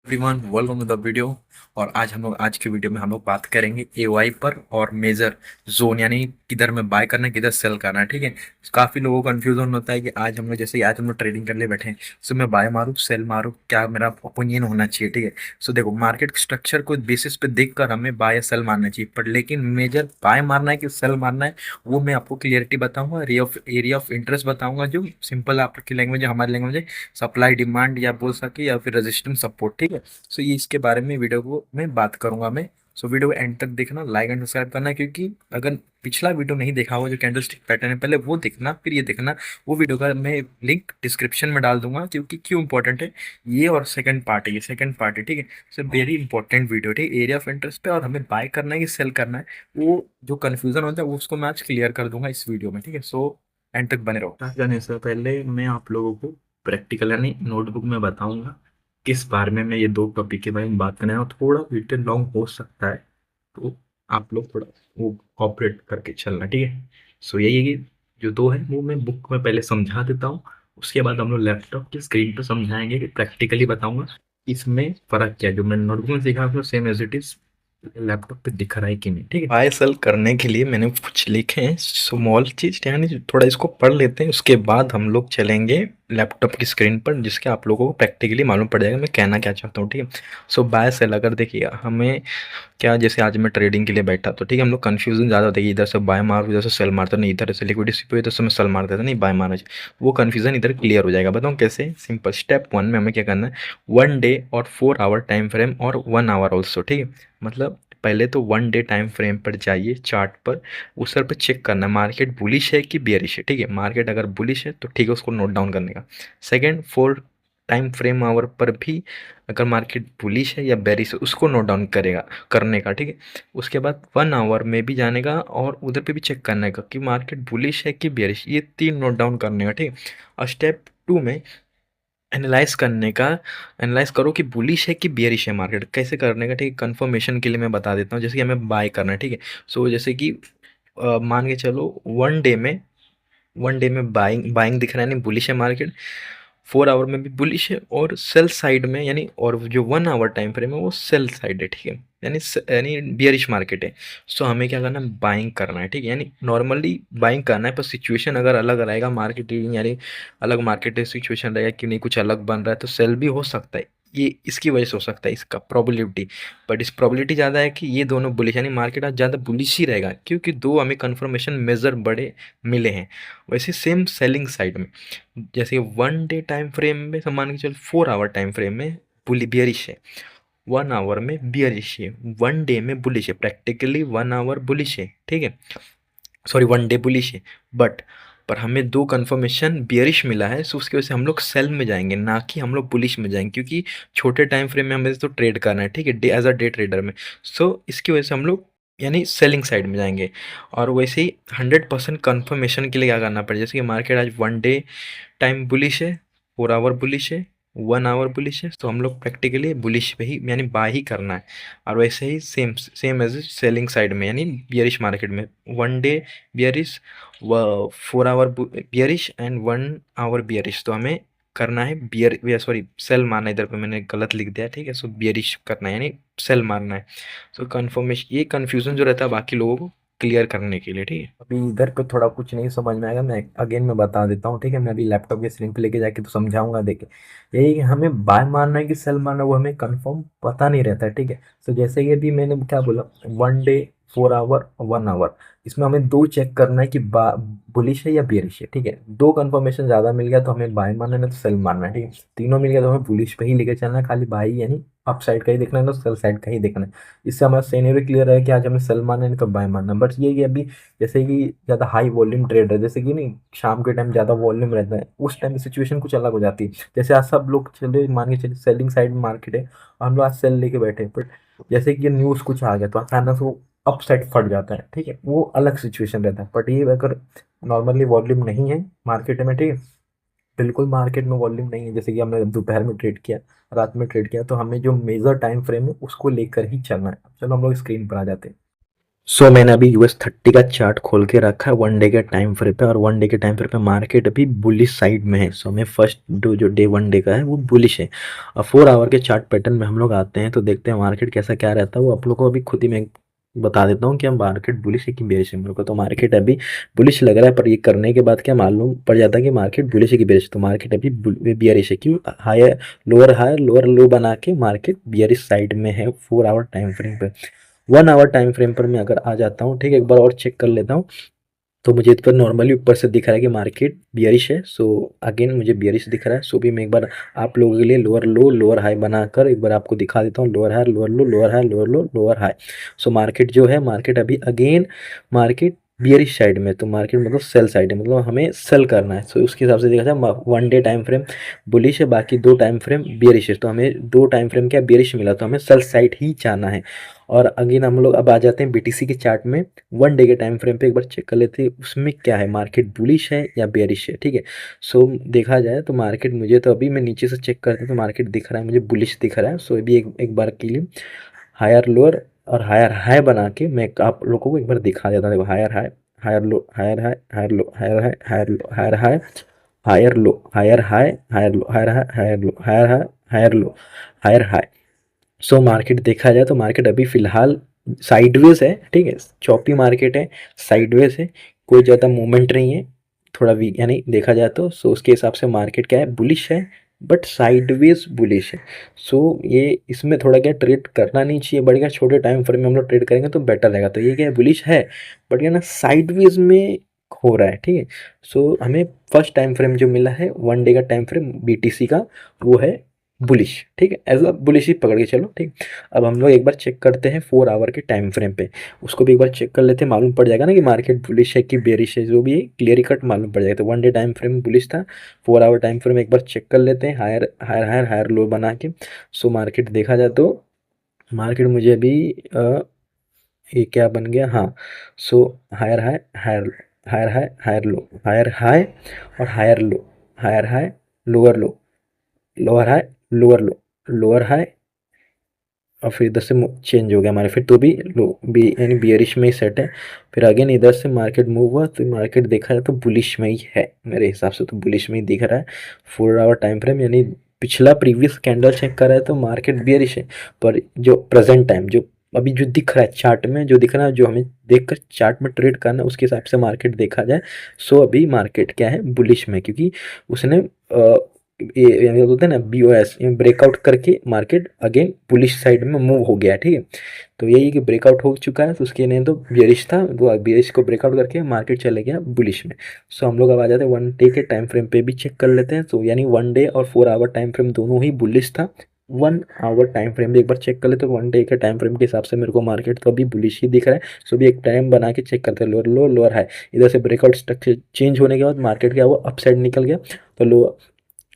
Everyone welcome to the video. और आज के वीडियो में हम लोग बात करेंगे एओआई पर और मेजर जोन, यानी किधर में बाय करना है किधर सेल करना है। ठीक है, काफी लोगों को कंफ्यूजन होता है कि आज हम लोग ट्रेडिंग करने बैठे हैं, सो मैं बाय मारूं सेल मारूं, क्या मेरा ओपिनियन होना चाहिए। ठीक है, सो देखो, मार्केट स्ट्रक्चर को बेसिस पे देखकर हमें बाय या सेल मारना चाहिए, पर लेकिन मेजर बाय मारना है कि सेल मारना है वो मैं आपको क्लियरिटी बताऊंगा। एरिया ऑफ इंटरेस्ट बताऊंगा, जो सिंपल आपकी लैंग्वेज है, हमारी लैंग्वेज है, सप्लाई डिमांड या बोल सके या फिर रेजिस्टेंस सपोर्ट। ठीक है, सो ये इसके बारे में वीडियो को मैं बात करूंगा मैं। सो वीडियो को एंड तक देखना, लाइक एंड सब्सक्राइब करना, क्योंकि अगर पिछला वीडियो नहीं देखा हो जो कैंडलस्टिक पैटर्न है, पहले वो देखना फिर ये देखना। वो वीडियो का मैं लिंक डिस्क्रिप्शन में डाल दूंगा, क्योंकि क्यों इंपॉर्टेंट है ये, और सेकंड पार्ट है ये, सेकंड पार्ट है। ठीक है, सो वेरी इंपॉर्टेंट वीडियो। ठीक है, एरिया ऑफ इंटरेस्ट पे, और हमें बाय करना है कि सेल करना है, वो जो कन्फ्यूजन होता है वो उसको मैं आज क्लियर कर दूंगा इस वीडियो में। ठीक है, सो एंड तक बने रहो। जाने से पहले मैं आप लोगों को प्रैक्टिकल यानी नोटबुक में बताऊंगा किस बारे में मैं ये दो टॉपिक के बारे में बात करना है, और थोड़ा वीडियो लॉन्ग हो सकता है, तो आप लोग थोड़ा वो कॉपरेट करके चलना। ठीक है, सो यही है कि जो दो है वो मैं बुक में पहले समझा देता हूँ, उसके बाद हम लोग लैपटॉप की स्क्रीन पर समझाएंगे कि प्रैक्टिकली बताऊंगा इसमें फर्क क्या है। जो मैंने नोटबुक में सीखा उसमें same as it is laptop पे दिख रहा है कि नहीं। ठीक है, बाय सेल करने के लिए मैंने कुछ लिखे हैं स्मॉल चीज, यानी थोड़ा इसको पढ़ लेते हैं, उसके बाद हम लोग चलेंगे लैपटॉप की स्क्रीन पर, जिसके आप लोगों को प्रैक्टिकली मालूम पड़ जाएगा मैं कहना क्या चाहता हूँ। ठीक है, सो बाय सेल अगर देखिए हमें क्या, जैसे आज मैं ट्रेडिंग के लिए बैठा तो ठीक है, हम लोग कंफ्यूजन ज़्यादा होता है कि इधर से बाय मारो इधर से सेल मारता, नहीं इधर से लिक्विडिटी पे इधर से मैं सेल मार देता, नहीं बाय मारना चाहिए। वो कंफ्यूजन इधर क्लियर हो जाएगा। बताऊँ कैसे? सिंपल, स्टेप वन में हमें क्या करना है, 1 डे और 4 आवर टाइम फ्रेम और 1 आवर ऑल्सो। ठीक है, मतलब पहले तो 1 डे टाइम फ्रेम पर जाइए चार्ट पर, उस पर चेक करना है मार्केट बुलिश है कि बियरिश है। ठीक है, मार्केट अगर बुलिश है तो ठीक है, उसको नोट डाउन करने का। सेकंड, 4 टाइम फ्रेम आवर पर भी अगर मार्केट बुलिश है या बेरिश है उसको नोट डाउन करेगा करने का। ठीक है, उसके बाद 1 आवर में भी जाने का और उधर पे भी चेक करने का कि मार्केट बुलिश है कि बेरिश, ये तीन नोट डाउन करने का। ठीक है, और स्टेप टू में एनालाइज करने का, एनालाइज करो कि बुलिश है कि बियरिश है मार्केट, कैसे करने का। ठीक है, कंफर्मेशन के लिए मैं बता देता हूँ, जैसे कि हमें बाय करना है। ठीक है, सो जैसे कि मान के चलो 1 डे में बाइंग बाइंग दिख रहा है, नहीं बुलिश है मार्केट, 4 आवर में भी बुलिश है, और सेल साइड में यानी, और जो 1 आवर टाइम फ्रेम है वो सेल साइड है। ठीक है, यानी बियरिश मार्केट है। सो हमें क्या करना है, बाइंग करना है। ठीक है, यानी नॉर्मली बाइंग करना है, पर सिचुएशन अगर अलग रहेगा मार्केट, यानी अलग मार्केट सिचुएशन रहेगा कि नहीं कुछ अलग बन रहा है, तो सेल भी हो सकता है। ये इसकी वजह से हो सकता है, इसका प्रोबेबिलिटी, बट इस प्रोबेबिलिटी ज़्यादा है कि ये दोनों बुलिश, यानी मार्केट आज ज़्यादा बुलिश ही रहेगा, क्योंकि दो हमें कन्फर्मेशन मेजर बड़े मिले हैं। वैसे सेम सेलिंग साइड में, जैसे 1 डे टाइम फ्रेम में मान के चलो 4 आवर टाइम फ्रेम में बुली बियरिश है, 1 आवर में बियरिश है, 1 डे में बुलिश है, प्रैक्टिकली 1 आवर बुलिश है। ठीक है, सॉरी 1 डे बुलिश है, बट पर हमें दो कन्फर्मेशन बियरिश मिला है, सो उसकी वजह से हम लोग सेल में जाएंगे, ना कि हम लोग बुलिश में जाएंगे, क्योंकि छोटे टाइम फ्रेम में हमें तो ट्रेड करना है। ठीक है, day as a day trader में, सो इसकी वजह से हम लोग यानी सेलिंग साइड में जाएंगे। और वैसे ही 100% कन्फर्मेशन के लिए क्या करना पड़ेगा, जैसे कि मार्केट आज 1 डे टाइम बुलिश है, 4 आवर बुलिश है, 1 आवर बुलिश है, तो हम लोग प्रैक्टिकली बुलिश पे ही यानी बाय ही करना है। और वैसे ही same same as selling side में, यानी बियरिश मार्केट में 1 डे बियरिश, व 4 hour bearish and 1 hour bearish, तो हमें करना है बियर, सॉरी सेल मारना है, इधर पे मैंने गलत लिख दिया। ठीक है, सो बियरिश करना है यानी सेल मारना है। सो कन्फर्मेशन, ये कन्फ्यूजन जो रहता है बाकी लोगों को क्लियर करने के लिए। ठीक है, अभी इधर पे थोड़ा कुछ नहीं समझ में आएगा, मैं अगेन मैं बता देता हूँ। ठीक है, मैं अभी लैपटॉप के स्क्रीन पे लेके जाके तो समझाऊंगा। देखिए, यही कि हमें बाय मारना है कि सेल मारना है वो हमें कंफर्म पता नहीं रहता है। ठीक है, तो जैसे कि अभी मैंने क्या बोला, 1 डे 4 आवर 1 आवर, इसमें हमें दो चेक करना है कि बुलिश है या बेरिश है। ठीक है, दो कंफर्मेशन ज्यादा मिल गया तो हमें बाय मारना है, ना तो सेल मारना है। ठीक है, तीनों मिल गया तो हमें बुलिश पे ही लेके चलना है, खाली बाय यानी अप साइड का ही देखना है, तो सेल साइड का ही देखना है। इससे हमारा सेनेरियो क्लियर है कि आज हमें सेल मारना है नहीं तो बाय मारना है। बट ये कि अभी जैसे कि ज़्यादा हाई वॉल्यूम ट्रेड है, जैसे कि नहीं शाम के टाइम ज़्यादा वॉल्यूम रहता है, उस टाइम सिचुएशन कुछ अलग हो जाती है। जैसे आज सब लोग चले मान के चलिए सेलिंग साइड में मार्केट है, और हम लोग आज सेल लेके बैठे, बट जैसे कि न्यूज़ कुछ आ गया तो अचानक से वो अप साइड फट जाता है। ठीक है, वो अलग सिचुएशन रहता है। बट ये अगर नॉर्मली वॉल्यूम नहीं है मार्केट में, ठीक है, बिल्कुल मार्केट में वॉल्यूम नहीं है, जैसे कि हमने दोपहर में ट्रेड किया, रात में ट्रेड किया, तो हमें जो मेजर टाइम फ्रेम है उसको लेकर ही चलना है। चलो हम लोग स्क्रीन पर आ जाते हैं। मैंने अभी US 30 का चार्ट खोल के रखा है 1 डे के टाइम फ्रेम पे, और 1 डे के टाइम फ्रेम पे मार्केट अभी बुलिश साइड में है। हमें फर्स्ट जो डे 1 डे का है वो बुलिश है। और 4 आवर के चार्ट पैटर्न में हम लोग आते हैं तो देखते हैं मार्केट कैसा क्या रहता है, वो आप लोग को अभी खुद ही मैं बता देता हूँ कि हम मार्केट बुलिश है कि बेरिश है। मेरे को तो मार्केट अभी बुलिश लग रहा है, पर ये करने के बाद क्या मालूम पड़ जाता है कि मार्केट बुलिश है कि बेरिश। तो मार्केट अभी बियरिश है, क्यों? हायर लोअर लो बना के मार्केट बियरिश साइड में है 4 आवर टाइम फ्रेम पे। 1 आवर टाइम फ्रेम पर मैं अगर आ जाता हूँ, ठीक है, एक बार और चेक कर लेता हूँ, तो मुझे इस पर नॉर्मली ऊपर से दिख रहा है कि मार्केट बियरिश है। सो अगेन मुझे बियरिश दिख रहा है। सो भी मैं एक बार आप लोगों के लिए लोअर लो लोअर हाई बनाकर एक बार आपको दिखा देता हूँ। Lower high lower low lower high lower low lower high. So market जो है, मार्केट अभी अगेन मार्केट बियरिश साइड में, तो मार्केट मतलब सेल साइड है, मतलब हमें सेल करना है। सो उसके हिसाब से देखा जाए 1 डे टाइम फ्रेम बुलिश है, बाकी 2 टाइम फ्रेम बियरिश है। तो हमें 2 टाइम फ्रेम क्या बियरिश मिला, तो हमें सेल साइड ही जाना है। और अगेन हम लोग अब आ जाते हैं बीटीसी के चार्ट में। 1 डे के टाइम फ्रेम पे एक बार चेक कर लेते हैं उसमें क्या है, मार्केट बुलिश है या बेयरिश है। ठीक है, सो देखा जाए तो मार्केट, मुझे तो अभी मैं नीचे से चेक करते हैं तो मार्केट दिख रहा है मुझे बुलिश दिख रहा है। सो अभी एक बार के लिए हायर लोअर और हायर हाई बना के मैं आप लोगों को एक बार दिखा देता हूँ। देखो higher high higher low higher high higher low higher high higher low higher high higher low higher high higher low higher high higher low higher high higher low higher high. Market देखा जाए तो market अभी फिलहाल sideways है। ठीक है, चौपी market है, sideways है, कोई ज़्यादा मूवमेंट नहीं है, थोड़ा वीक यानी देखा जाए तो। उसके हिसाब से मार्केट क्या है, बुलिश है, बट साइडवेज बुलिश है। ये इसमें थोड़ा क्या ट्रेड करना नहीं चाहिए, बट क्या छोटे टाइम फ्रेम में हम लोग ट्रेड करेंगे तो बेटर रहेगा। तो ये क्या है, बुलिश है, बट क्या ना साइडवेज में हो रहा है। ठीक है, हमें फर्स्ट टाइम फ्रेम जो मिला है 1 डे का टाइम फ्रेम बीटीसी का, वो है बुलिश। ठीक है, एज अ बुलिश ही पकड़ के चलो। ठीक, अब हम लोग एक बार चेक करते हैं 4 आवर के टाइम फ्रेम पे, उसको भी एक बार चेक कर लेते हैं, मालूम पड़ जाएगा ना कि मार्केट बुलिश है कि बेरिश है, जो भी क्लियर कट मालूम पड़ जाएगा। तो 1 डे टाइम फ्रेम बुलिश था, 4 आवर टाइम फ्रेम एक बार चेक कर लेते हैं, higher higher higher higher low बना के। मार्केट देखा जाए तो मार्केट मुझे अभी ये क्या बन गया, हाँ। So higher high higher higher high higher low higher high और higher low higher high lower low lower high lower low lower high, और फिर इधर से चेंज हो गया हमारे, फिर तो भी लो बी यानी बियरिश में ही सेट है। फिर अगेन इधर से मार्केट मूव हुआ तो मार्केट देखा जाए तो बुलिश में ही है, मेरे हिसाब से तो बुलिश में ही दिख रहा है। 4 आवर टाइम फ्रेम यानी पिछला प्रीवियस कैंडल चेक कर रहा है तो मार्केट बियरिश है, पर जो प्रेजेंट टाइम जो अभी जो दिख रहा है चार्ट में, जो दिख रहा है, जो हमें देखकर चार्ट में ट्रेड करना है उसके हिसाब से मार्केट देखा जाए। अभी मार्केट क्या है, बुलिश में, क्योंकि उसने ये यानी बोलते हैं ना BOS ब्रेकआउट करके मार्केट अगेन बुलिश साइड में मूव हो गया। ठीक है, तो यही कि ब्रेकआउट हो चुका है, तो उसके नहीं तो बियरिश था, तो बियरिश को ब्रेकआउट करके मार्केट चले गया बुलिश में। हम लोग अब आ जाते हैं 1 डे के टाइम फ्रेम पे भी चेक कर लेते हैं। यानी 1 डे और 4 आवर टाइम फ्रेम दोनों ही बुलिश था। 1 आवर टाइम फ्रेम भी एक बार चेक कर लेते हैं। 1 डे के टाइम फ्रेम के हिसाब से मेरे को मार्केट तो अभी बुलिश ही दिख रहा है। भी एक टाइम बना के चेक करते हैं, लोअर लो लोअर हाई, इधर से ब्रेकआउट स्ट्रक्चर चेंज होने के बाद मार्केट क्या हुआ, अप साइड निकल गया, तो लो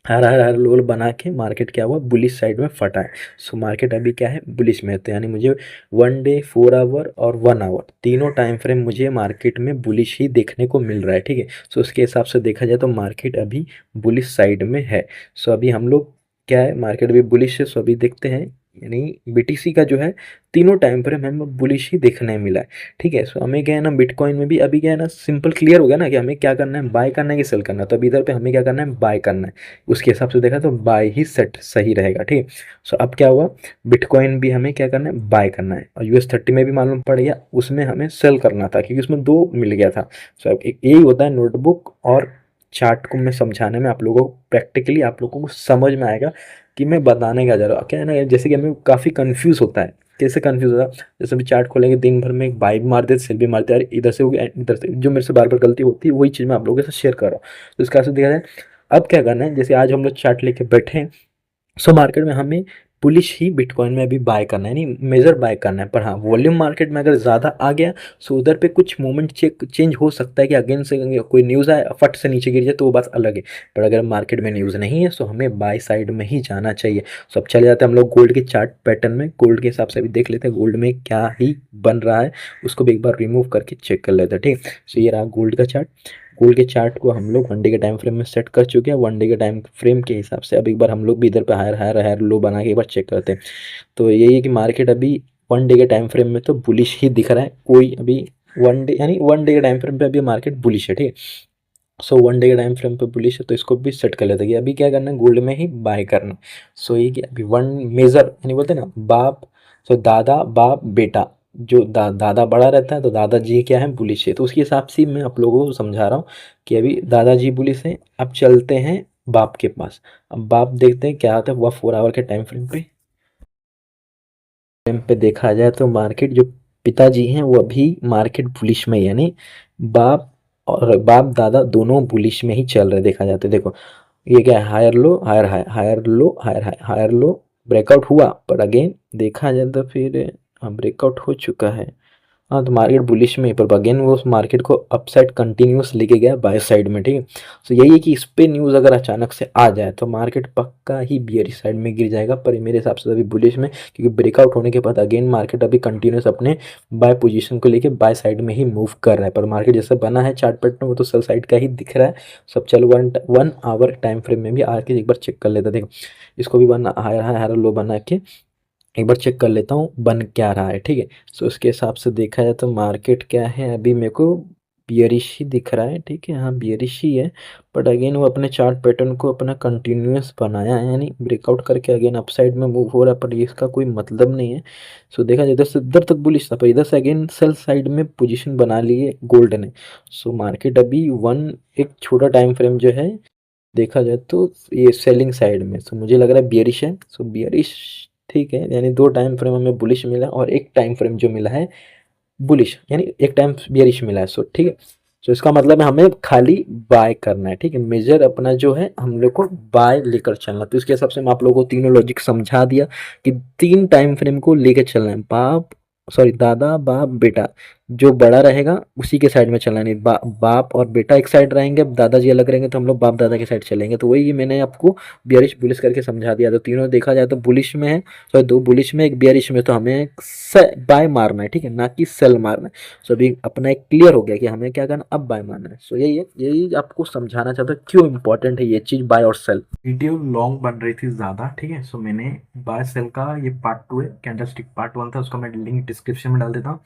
हर हर हर लोल बना के मार्केट क्या हुआ, बुलिश साइड में फटा है। मार्केट अभी क्या है, बुलिश में है। तो यानी मुझे 1 डे 4 आवर और 1 आवर तीनों टाइम फ्रेम मुझे मार्केट में बुलिश ही देखने को मिल रहा है। ठीक है, उसके हिसाब से देखा जाए तो मार्केट अभी बुलिश साइड में है। अभी हम लोग क्या है, मार्केट अभी बुलिश है। अभी देखते हैं, यानी बीटीसी का जो है तीनों टाइम फ्रेम हमें बुलिश ही देखने मिला है। ठीक है, हमें क्या है ना, बिटकॉइन में भी अभी क्या है ना, सिंपल क्लियर हो गया ना कि हमें क्या करना है, बाय करना है कि सेल करना है। तो अभी इधर पे हमें क्या करना है, बाय करना है। उसके हिसाब से देखा तो बाय ही सेट सही रहेगा। ठीक है, अब क्या हुआ, बिटकॉइन भी हमें क्या करना है, बाय करना है, और US 30 में भी मालूम पड़ गया उसमें हमें सेल करना था, क्योंकि उसमें 2 मिल गया था। अब यही होता है नोटबुक और चार्ट को मैं समझाने में, आप लोगों को प्रैक्टिकली आप लोगों को समझ में आएगा कि मैं बताने क्या जा रहा हूँ। क्या है ना, जैसे कि हमें काफ़ी कंफ्यूज होता है। कैसे कंफ्यूज होता है, जैसे भी चार्ट खोलेंगे दिन भर में एक बाय भी मार देते, सेल भी मारते हैं, यार इधर से हो गया इधर से, जो मेरे से बार बार गलती होती है वही चीज़ मैं आप लोगों के साथ शेयर कर रहा हूँ। तो इसका से देखा जाए, अब क्या करना है, जैसे आज हम लोग चार्ट लेके बैठे हैं, मार्केट में हमें बुलिश ही बिटकॉइन में अभी बाय करना है, नहीं मेजर बाय करना है। पर हाँ, वॉल्यूम मार्केट में अगर ज़्यादा आ गया उधर पे कुछ मोमेंट चेंज हो सकता है कि अगेन से कोई न्यूज़ आए फट से नीचे गिर जाए, तो वो बात अलग है। पर अगर मार्केट में न्यूज़ नहीं है हमें बाय साइड में ही जाना चाहिए। अब चले जाते हैं हम लोग गोल्ड के चार्ट पैटर्न में, गोल्ड के हिसाब से भी देख लेते हैं गोल्ड में क्या ही बन रहा है, उसको भी एक बार रिमूव करके चेक कर लेते हैं। ठीक है, ये रहा गोल्ड का चार्ट। गोल्ड के चार्ट को हम लोग 1 डे के टाइम फ्रेम में सेट कर चुके हैं। 1 डे के टाइम फ्रेम के हिसाब से अब एक बार हम लोग भी इधर पे हायर हायर हायर लो बना के एक बार चेक करते हैं। तो यही है कि मार्केट अभी वन डे के टाइम फ्रेम में तो बुलिश ही दिख रहा है, कोई अभी वन डे यानी वन डे के टाइम फ्रेम पे अभी मार्केट बुलिश है, ठीक है। सो वन डे के टाइम फ्रेम पे बुलिश है, तो इसको भी सेट कर लेते हैं कि अभी क्या करना है, गोल्ड में ही बाय करना। सो ये कि अभी वन मेजर यानी बोलते हैं ना बाप, सो दादा बाप बेटा, जो दादा बड़ा रहता है तो दादाजी क्या है बुलिश है, तो उसके हिसाब से मैं आप लोगों को समझा रहा हूँ कि अभी दादाजी बुलिश है। अब चलते हैं बाप के पास। अब बाप देखते हैं क्या होता है वह 4 आवर के टाइम फ्रेम पे देखा जाए तो मार्केट जो पिताजी हैं वो अभी मार्केट बुलिश में यानी बाप और बाप दादा दोनों बुलिश में ही चल रहे देखा जाता है। देखो ये क्या है, higher low higher high, higher low higher high, higher low, breakout हुआ पर अगेन देखा जाए तो फिर हाँ ब्रेकआउट हो चुका है। हाँ तो मार्केट बुलिश में, पर अगेन वो उस मार्केट को अपसाइड कंटिन्यूस लेके गया बाय साइड में, ठीक है। तो यही है कि इस पे न्यूज़ अगर अचानक से आ जाए तो मार्केट पक्का ही बियरिश साइड में गिर जाएगा, पर मेरे हिसाब से अभी बुलिश में, क्योंकि ब्रेकआउट होने के बाद अगेन मार्केट अभी कंटिन्यूस अपने बाय पोजीशन को लेके बाय साइड में ही मूव कर रहा है। पर मार्केट जैसे बना है चार्ट पैटर्न वो तो सेल साइड का ही दिख रहा है सब। चलो 1 आवर टाइम फ्रेम में भी आके एक बार चेक कर लेते हैं। देखो इसको भी one higher high higher low बना के एक बार चेक कर लेता हूँ बन क्या रहा है, ठीक है। सो उसके हिसाब से देखा जाए तो मार्केट क्या है अभी मेरे को बियरिश ही दिख रहा है, ठीक है। हाँ बियरिश ही है, बट अगेन वो अपने चार्ट पैटर्न को अपना कंटिन्यूअस बनाया है यानी ब्रेकआउट करके अगेन अपसाइड में मूव हो रहा है, पर इसका कोई मतलब नहीं है। सो देखा जाए इधर से इधर तक बुलिश था, पर इधर से अगेन सेल साइड में पोजीशन बना ली है गोल्ड ने। सो मार्केट अभी वन एक छोटा टाइम फ्रेम जो है देखा जाए तो ये सेलिंग साइड में, सो मुझे लग रहा है बियरिश है। सो बियरिश ठीक है, यानी 2 टाइम फ्रेम हमें बुलिश मिला और एक टाइम फ्रेम जो मिला है बुलिश, यानी एक टाइम बियरिश मिला है। सो ठीक है, सो इसका मतलब है हमें खाली बाय करना है, ठीक है। मेजर अपना जो है हम लोग को बाय लेकर चलना, तो इसके हिसाब से मैं आप लोगों को तीनों लॉजिक समझा दिया कि 3 टाइम फ्रेम को लेकर चलना है, बाप सॉरी दादा बाप बेटा, जो बड़ा रहेगा उसी के साइड में चलना है। नहीं बाप और बेटा एक साइड रहेंगे, दादाजी अलग रहेंगे, तो हम लोग बाप दादा के साइड चलेंगे। तो वही मैंने आपको बियरिश बुलिश करके समझा दिया। तो तीनों देखा जाए तो बुलिश में है, सॉरी 2 बुलिश में 1 बियरिश में, तो हमें बाय मारना है, ठीक है, ना कि सेल मारना है। सो अभी अपना एक क्लियर हो गया कि हमें क्या करना अब बाय मारना है। सो यही है, यही आपको समझाना चाहता हूँ क्यों इंपॉर्टेंट है ये चीज बाय और सेल। वीडियो लॉन्ग बन रही थी ज़्यादा, ठीक है। सो मैंने बाय सेल का ये पार्ट 2 है, कैंडलस्टिक पार्ट 1 था, उसका मैं लिंक डिस्क्रिप्शन में डाल देता हूँ।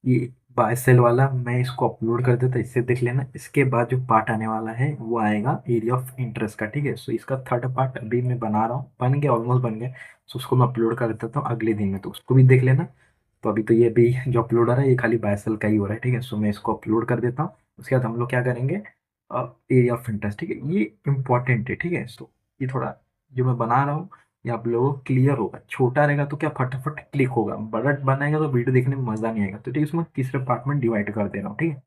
ये बाय सेल वाला मैं इसको अपलोड कर देता, इससे देख लेना। इसके बाद जो पार्ट आने वाला है वो आएगा एरिया ऑफ इंटरेस्ट का, ठीक है। सो इसका थर्ड पार्ट अभी मैं बना रहा हूँ, बन गया ऑलमोस्ट बन गया। सो उसको मैं अपलोड कर देता हूँ अगले दिन में, तो उसको भी देख लेना। तो अभी तो ये भी जो अपलोड हो रहा है ये खाली बाय सेल का ही हो रहा है, ठीक है। सो मैं इसको अपलोड कर देता हूँ, उसके बाद हम लोग क्या करेंगे एरिया ऑफ इंटरेस्ट, ठीक है। ये इंपॉर्टेंट है, ठीक है। सो ये थोड़ा जो मैं बना रहा हूँ ये आप लोगों को क्लियर होगा। छोटा रहेगा तो क्या फटाफट क्लिक होगा, बड़ा बनाएगा तो वीडियो देखने में मजा नहीं आएगा। तो ठीक है, इसमें तीसरे पार्ट में डिवाइड कर दे रहा हूँ, ठीक है।